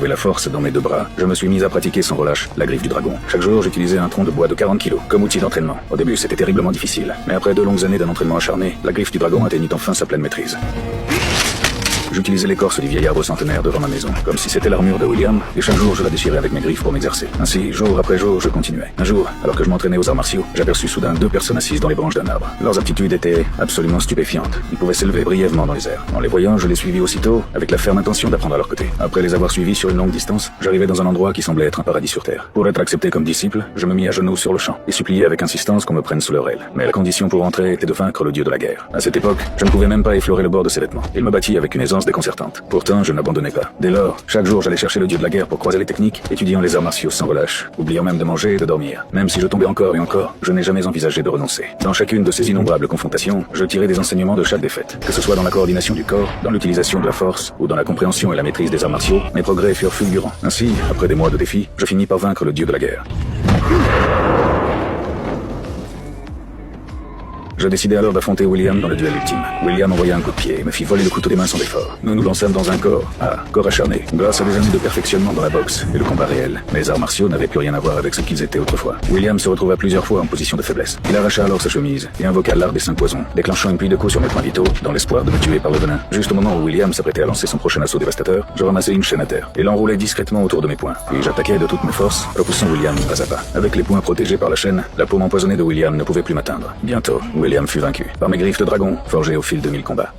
retrouvé la force dans mes deux bras, je me suis mis à pratiquer sans relâche la griffe du dragon. Chaque jour, j'utilisais un tronc de bois de 40 kg comme outil d'entraînement. Au début, c'était terriblement difficile, mais après 2 longues années d'un entraînement acharné, la griffe du dragon atteignit enfin sa pleine maîtrise. J'utilisais l'écorce du vieil arbre centenaire devant ma maison, comme si c'était l'armure de William, et chaque jour je la déchirais avec mes griffes pour m'exercer. Ainsi, jour après jour, je continuais. Un jour, alors que je m'entraînais aux arts martiaux, j'aperçus soudain 2 personnes assises dans les branches d'un arbre. Leurs aptitudes étaient absolument stupéfiantes. Ils pouvaient s'élever brièvement dans les airs. En les voyant, je les suivis aussitôt, avec la ferme intention d'apprendre à leur côté. Après les avoir suivis sur une longue distance, j'arrivais dans un endroit qui semblait être un paradis sur terre. Pour être accepté comme disciple, je me mis à genoux sur le champ, et suppliai avec insistance qu'on me prenne sous leur aile. Mais la condition pour entrer était de vaincre le dieu de la guerre. À cette époque, je ne pouvais même pas effleurer le bord de ses vêtements. Il me battit avec une aisance déconcertante. Pourtant, je n'abandonnais pas. Dès lors, chaque jour, j'allais chercher le dieu de la guerre pour croiser les techniques, étudiant les arts martiaux sans relâche, oubliant même de manger et de dormir. Même si je tombais encore et encore, je n'ai jamais envisagé de renoncer. Dans chacune de ces innombrables confrontations, je tirais des enseignements de chaque défaite. Que ce soit dans la coordination du corps, dans l'utilisation de la force, ou dans la compréhension et la maîtrise des arts martiaux, mes progrès furent fulgurants. Ainsi, après des mois de défis, je finis par vaincre le dieu de la guerre. Je décidai alors d'affronter William dans le duel ultime. William envoya un coup de pied et me fit voler le couteau des mains sans effort. Nous nous lançâmes dans un corps acharné. Grâce à des années de perfectionnement dans la boxe et le combat réel, mes arts martiaux n'avaient plus rien à voir avec ce qu'ils étaient autrefois. William se retrouva plusieurs fois en position de faiblesse. Il arracha alors sa chemise et invoqua l'art des 5 poisons, déclenchant une pluie de coups sur mes points vitaux, dans l'espoir de me tuer par le venin. Juste au moment où William s'apprêtait à lancer son prochain assaut dévastateur, je ramassai une chaîne à terre et l'enroulai discrètement autour de mes poings. Puis j'attaquai de toutes mes forces, repoussant William pas à pas. Avec les poings protégés par la chaîne, la paume empoisonnée de William ne pouvait plus m'atteindre. Bientôt, William fut vaincu par mes griffes de dragon, forgées au fil de 1000 combats.